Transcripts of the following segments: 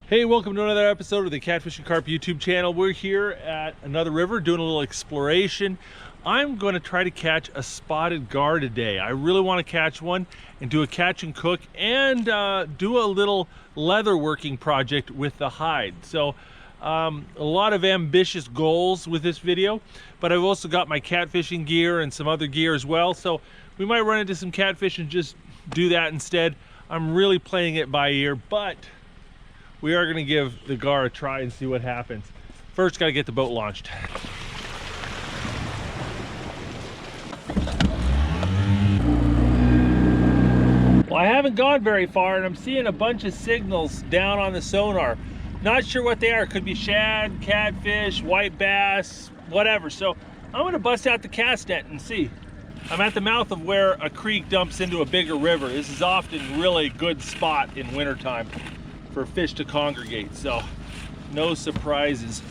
Hey, welcome to another episode of the Catfish and Carp YouTube channel. We're here at another river doing a little exploration. I'm going to try to catch a spotted gar today. I really want to catch one and do a catch and cook and do a little leather working project with the hide. So a lot of ambitious goals with this video, but I've also got my catfishing gear and some other gear as well. So we might run into some catfish and just do that instead. I'm really playing it by ear, but we are going to give the gar a try and see what happens. First, got to get the boat launched. Well, I haven't gone very far and I'm seeing a bunch of signals down on the sonar. Not sure what they are. Could be shad, catfish, white bass, whatever. So I'm going to bust out the cast net and see. I'm at the mouth of where a creek dumps into a bigger river. This is often really a good spot in wintertime for fish to congregate, so no surprises.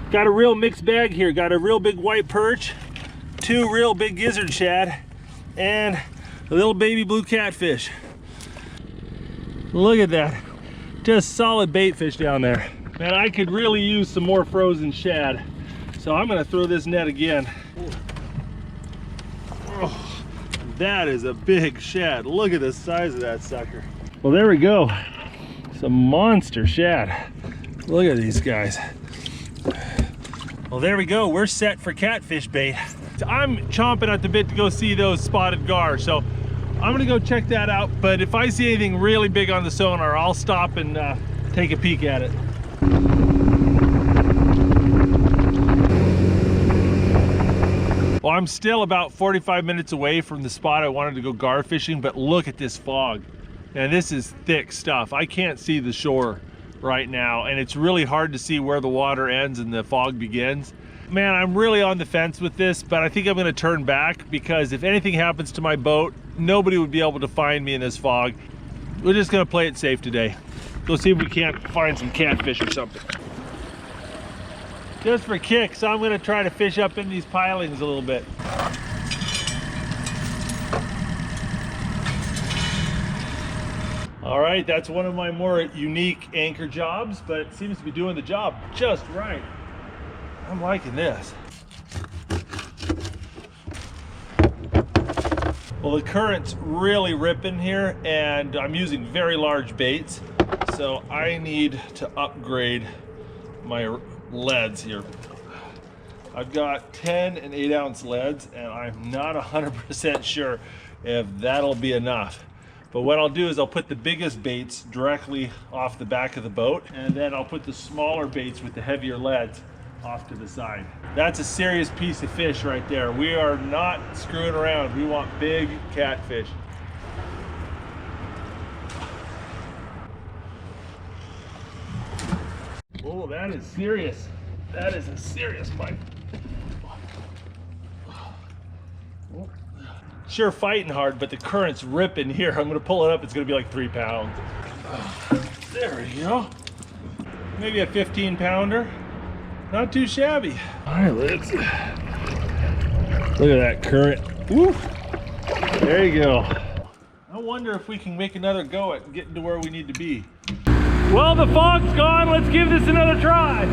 Got a real mixed bag here. Got a real big white perch, two real big gizzard shad, and a little baby blue catfish. Look at that. Just solid bait fish down there. Man, I could really use some more frozen shad. So I'm gonna throw this net again. Oh, that is a big shad. Look at the size of that sucker. Well, there we go. Some monster shad. Look at these guys. Well, there we go. We're set for catfish bait. I'm chomping at the bit to go see those spotted gar. So I'm gonna go check that out. But if I see anything really big on the sonar, I'll stop and take a peek at it. Well, I'm still about 45 minutes away from the spot I wanted to go gar fishing, but look at this fog. And this is thick stuff. I can't see the shore right now, and it's really hard to see where the water ends and the fog begins. Man, I'm really on the fence with this, but I think I'm gonna turn back because if anything happens to my boat, nobody would be able to find me in this fog. We're just gonna play it safe today. Go see if we can't find some catfish or something. Just for kicks, I'm gonna try to fish up in these pilings a little bit. All right, that's one of my more unique anchor jobs, but it seems to be doing the job just right. I'm liking this. Well, the current's really ripping here and I'm using very large baits, so I need to upgrade my leads here. I've got 10 and 8-ounce leads and I'm not 100% sure if that'll be enough. But what I'll do is I'll put the biggest baits directly off the back of the boat, and then I'll put the smaller baits with the heavier leads off to the side. That's a serious piece of fish right there. We are not screwing around. We want big catfish. Oh, that is serious. That is a serious bite. Sure fighting hard, but the current's ripping here. I'm gonna pull it up, it's gonna be like 3 pounds. There we go. Maybe a 15-pounder. Not too shabby. All right, let's look at that current. Woo! There you go. I wonder if we can make another go at getting to where we need to be. Well, the fog's gone. Let's give this another try.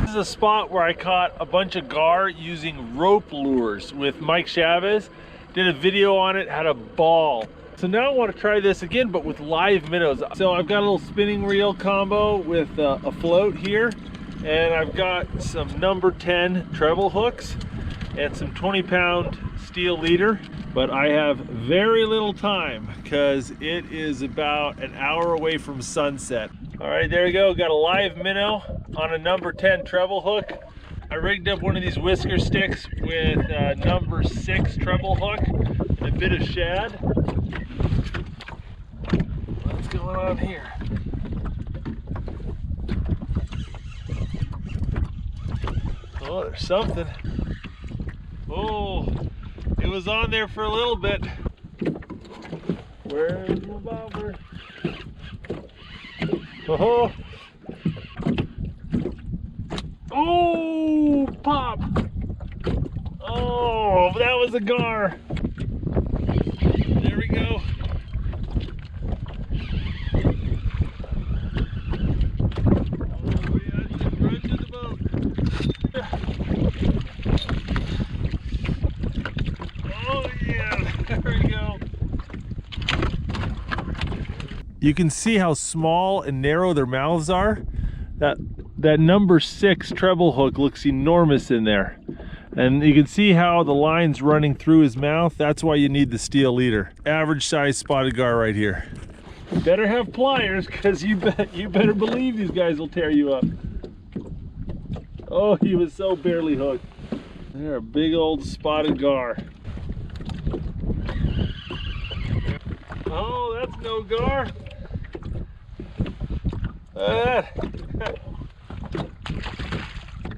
This is a spot where I caught a bunch of gar using rope lures with Mike Chavez. Did a video on it, had a ball. So now I want to try this again, but with live minnows. So I've got a little spinning reel combo with a float here, and I've got some number 10 treble hooks and some 20-pound steel leader, but I have very little time because it is about an hour away from sunset. All right, there you go. Got a live minnow on a number 10 treble hook. I rigged up one of these whisker sticks with a number 6 treble hook and a bit of shad. What's going on here? Oh, there's something. Oh, it was on there for a little bit. Where's my bobber? Oh, oh, pop. Oh, that was a gar. There we go. Oh yeah, just run to the boat. Oh yeah, there we go. You can see how small and narrow their mouths are. That number 6 treble hook looks enormous in there. And you can see how the line's running through his mouth. That's why you need the steel leader. Average size spotted gar right here. You better have pliers, because you better believe these guys will tear you up. Oh, he was so barely hooked. They're a big old spotted gar. Oh, that's no gar.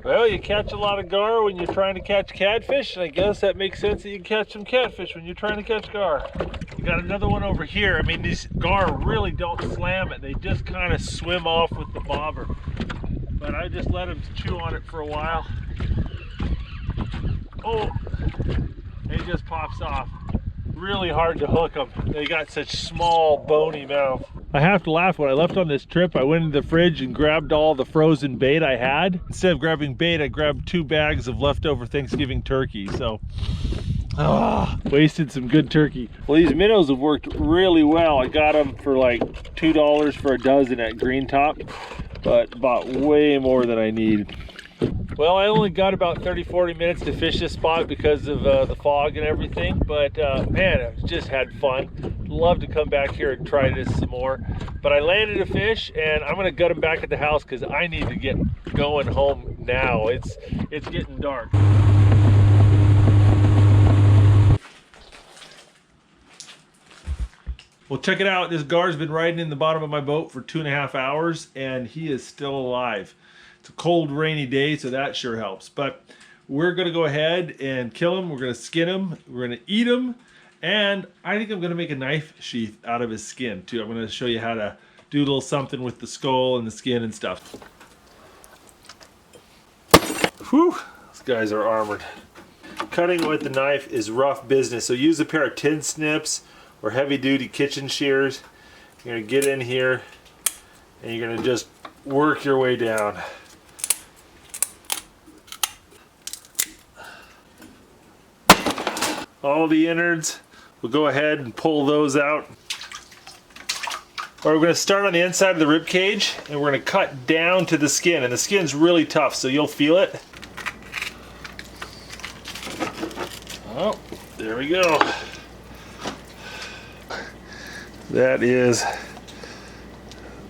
Well, you catch a lot of gar when you're trying to catch catfish, and I guess that makes sense that you catch some catfish when you're trying to catch gar. You got another one over here. I mean, these gar really don't slam it. They just kind of swim off with the bobber. But I just let them chew on it for a while. Oh, he just pops off. Really hard to hook them. They got such small, bony mouth. I have to laugh. When I left on this trip, I went into the fridge and grabbed all the frozen bait I had. Instead of grabbing bait, I grabbed 2 bags of leftover Thanksgiving turkey. So, wasted some good turkey. Well, these minnows have worked really well. I got them for like $2 for a dozen at Green Top, but bought way more than I need. Well, I only got about 30-40 minutes to fish this spot because of the fog and everything, but man, I've just had fun. Love to come back here and try this some more. But I landed a fish, and I'm gonna gut him back at the house because I need to get going home now. It's getting dark. Well, check it out. This gar's been riding in the bottom of my boat for 2.5 hours, and he is still alive. It's a cold, rainy day, so that sure helps. But we're gonna go ahead and kill him. We're gonna skin him. We're gonna eat him. And I think I'm gonna make a knife sheath out of his skin too. I'm gonna show you how to do a little something with the skull and the skin and stuff. Whew, these guys are armored. Cutting with the knife is rough business, so use a pair of tin snips or heavy-duty kitchen shears. You're gonna get in here and you're gonna just work your way down. All the innards, we'll go ahead and pull those out. All right, we're going to start on the inside of the rib cage, and we're going to cut down to the skin, and the skin's really tough, so you'll feel it. Oh, there we go. That is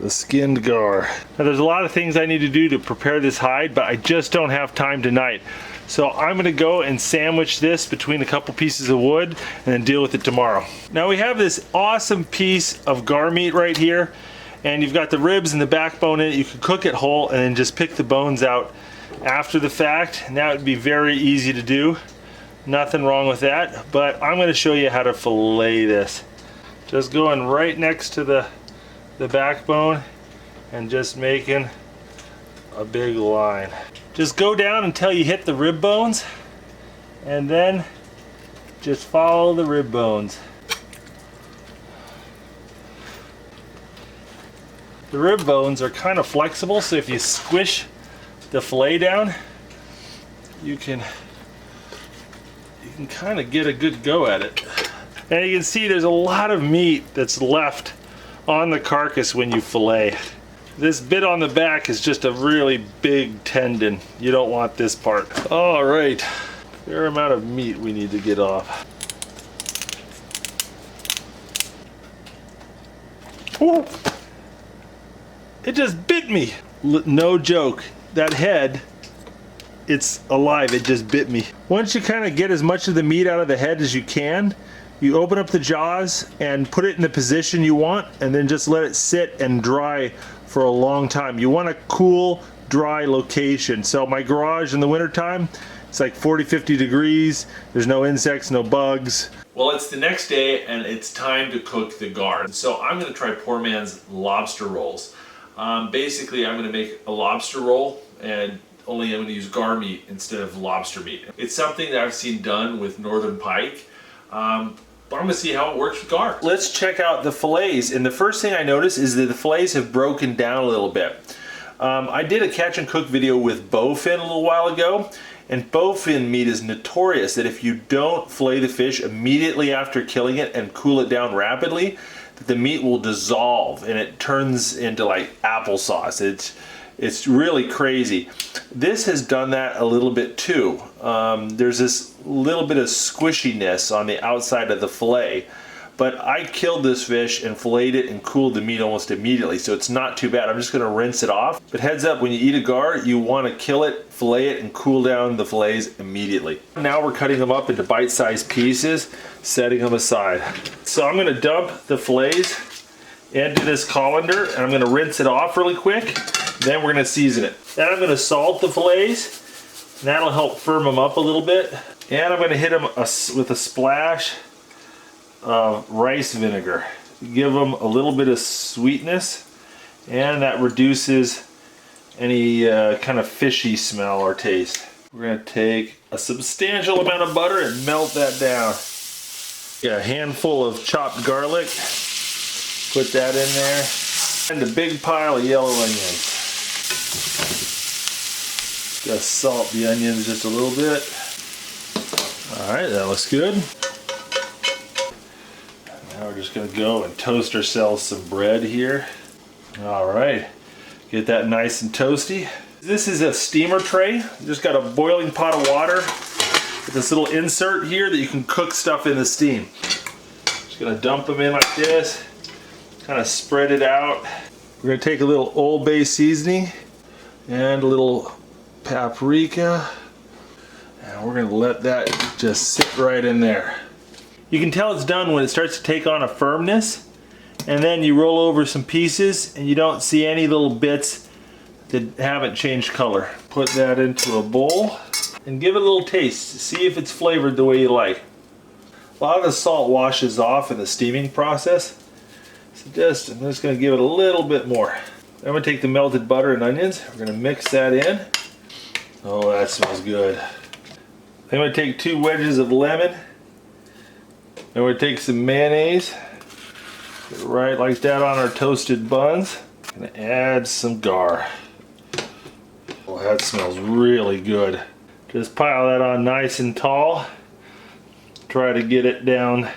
the skinned gar. Now there's a lot of things I need to do to prepare this hide, but I just don't have time tonight. So I'm gonna go and sandwich this between a couple pieces of wood and then deal with it tomorrow. Now we have this awesome piece of gar meat right here, and you've got the ribs and the backbone in it. You can cook it whole and then just pick the bones out after the fact, and that would be very easy to do. Nothing wrong with that, but I'm gonna show you how to fillet this. Just going right next to the backbone and just making a big line. Just go down until you hit the rib bones, and then just follow the rib bones. The rib bones are kind of flexible, so if you squish the fillet down, you can kind of get a good go at it. And you can see there's a lot of meat that's left on the carcass when you fillet. This bit on the back is just a really big tendon. You don't want this part. All right, fair amount of meat we need to get off. Ooh. It just bit me. No joke, that head, it's alive, it just bit me. Once you kind of get as much of the meat out of the head as you can, you open up the jaws and put it in the position you want, and then just let it sit and dry for a long time. You want a cool, dry location. So my garage in the wintertime, it's like 40-50 degrees. There's no insects, no bugs. Well, it's the next day and it's time to cook the gar. So I'm gonna try poor man's lobster rolls. Basically, I'm going to make a lobster roll, and only I'm going to use gar meat instead of lobster meat. It's something that I've seen done with northern pike, but I'm going to see how it works with gar. Let's check out the fillets, and the first thing I notice is that the fillets have broken down a little bit. I did a catch and cook video with bowfin a little while ago, and bowfin meat is notorious that if you don't fillet the fish immediately after killing it and cool it down rapidly, that the meat will dissolve and it turns into like applesauce. It's really crazy. This has done that a little bit too. There's this little bit of squishiness on the outside of the fillet. But I killed this fish and filleted it and cooled the meat almost immediately, so it's not too bad. I'm just going to rinse it off. But heads up, when you eat a gar, you want to kill it, fillet it, and cool down the fillets immediately. Now we're cutting them up into bite-sized pieces, setting them aside. So I'm going to dump the fillets into this colander, and I'm going to rinse it off really quick. Then we're going to season it. Then I'm going to salt the fillets, and that'll help firm them up a little bit. And I'm going to hit them with a splash rice vinegar. Give them a little bit of sweetness, and that reduces any kind of fishy smell or taste. We're going to take a substantial amount of butter and melt that down. Get a handful of chopped garlic, put that in there, and a big pile of yellow onions. Just salt the onions just a little bit. Alright, that looks good. Now we're just going to go and toast ourselves some bread here. Alright, get that nice and toasty. This is a steamer tray. You just got a boiling pot of water with this little insert here that you can cook stuff in the steam. Just going to dump them in like this, kind of spread it out. We're going to take a little Old Bay seasoning and a little paprika, and we're going to let that just sit right in there. You can tell it's done when it starts to take on a firmness, and then you roll over some pieces and you don't see any little bits that haven't changed color. Put that into a bowl and give it a little taste. See if it's flavored the way you like. A lot of the salt washes off in the steaming process, so I'm just going to give it a little bit more. Then I'm going to take the melted butter and onions. We're going to mix that in. Oh, that smells good. Then I'm going to take 2 wedges of lemon. Then we're going to take some mayonnaise, get it right like that on our toasted buns. I'm going to add some gar. Oh, that smells really good. Just pile that on nice and tall. Try to get it down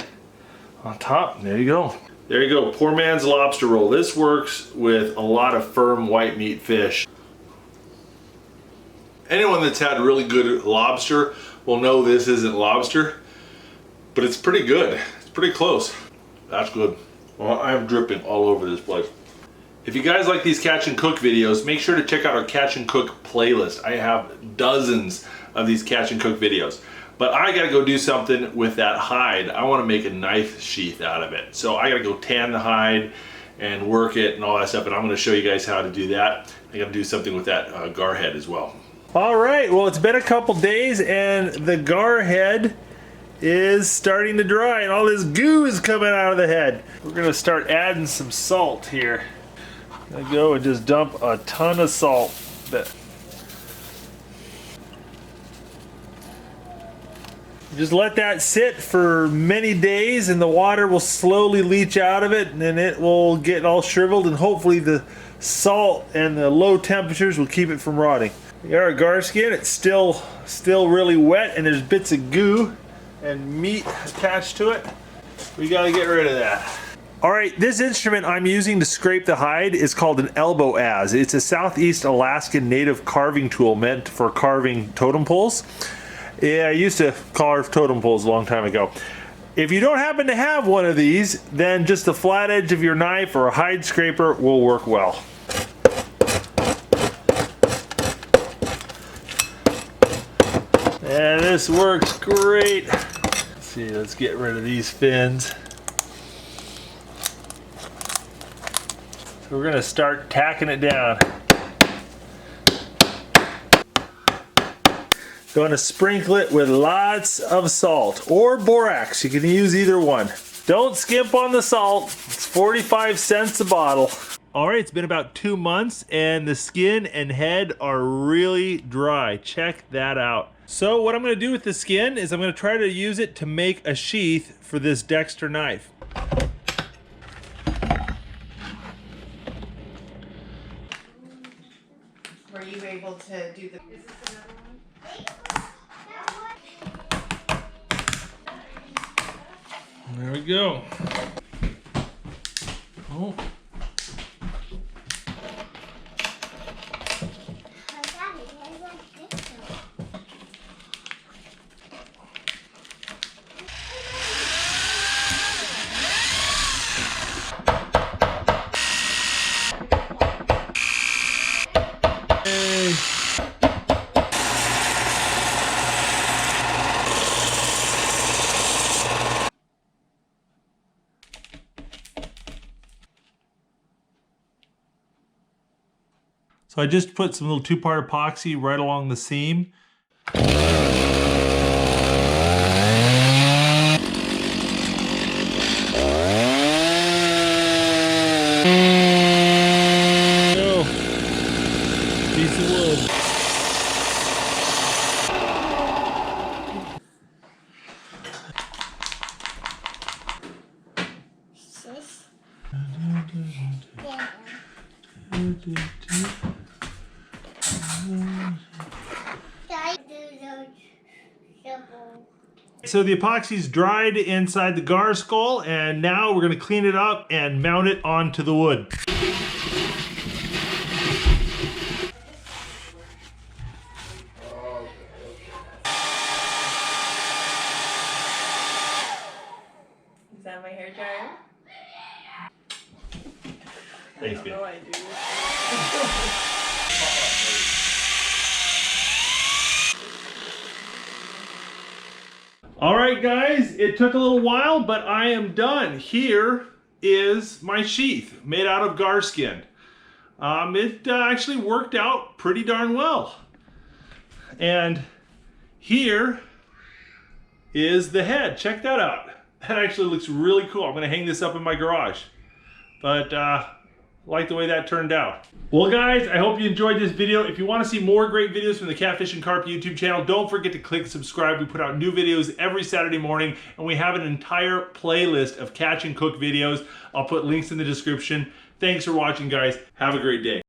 on top. There you go. There you go, poor man's lobster roll. This works with a lot of firm white meat fish. Anyone that's had really good lobster will know this isn't lobster, but it's pretty good. It's pretty close. That's good. Well, I'm dripping all over this place. If you guys like these catch and cook videos, make sure to check out our catch and cook playlist. I have dozens of these catch and cook videos. But I gotta go do something with that hide. I wanna make a knife sheath out of it. So I gotta go tan the hide and work it and all that stuff, and I'm gonna show you guys how to do that. I gotta do something with that gar head as well. All right, well, it's been a couple days and the gar head is starting to dry and all this goo is coming out of the head. We're gonna start adding some salt here. I'm gonna go and just dump a ton of salt. Just let that sit for many days and the water will slowly leach out of it, and then it will get all shriveled, and hopefully the salt and the low temperatures will keep it from rotting. Our gar skin, it's still really wet and there's bits of goo and meat attached to it. We gotta get rid of that. Alright, this instrument I'm using to scrape the hide is called an elbow adze. It's a Southeast Alaskan native carving tool meant for carving totem poles. Yeah, I used to carve totem poles a long time ago. If you don't happen to have one of these, then just the flat edge of your knife or a hide scraper will work well. And this works great. Let's see, let's get rid of these fins. So we're gonna start tacking it down. Going to sprinkle it with lots of salt or borax. You can use either one. Don't skimp on the salt. It's 45 cents a bottle. All right, it's been about 2 months and the skin and head are really dry. Check that out. So what I'm gonna do with the skin is I'm gonna try to use it to make a sheath for this Dexter knife. Were you able to do the... Is this another one? There we go. Oh. So I just put some little 2-part epoxy right along the seam. Go. Piece of wood. So the epoxy's dried inside the gar skull, and now we're going to clean it up and mount it onto the wood. Is that my hair dryer? Thanks, babe. I do. All right, guys, it took a little while, but I am done. Here is my sheath made out of gar skin. It actually worked out pretty darn well. And here is the head. Check that out. That actually looks really cool. I'm gonna hang this up in my garage. But like the way that turned out. Well guys, I hope you enjoyed this video. If you want to see more great videos from the Catfish and Carp YouTube channel, don't forget to click subscribe. We put out new videos every Saturday morning, and we have an entire playlist of catch and cook videos. I'll put links in the description. Thanks for watching, guys. Have a great day.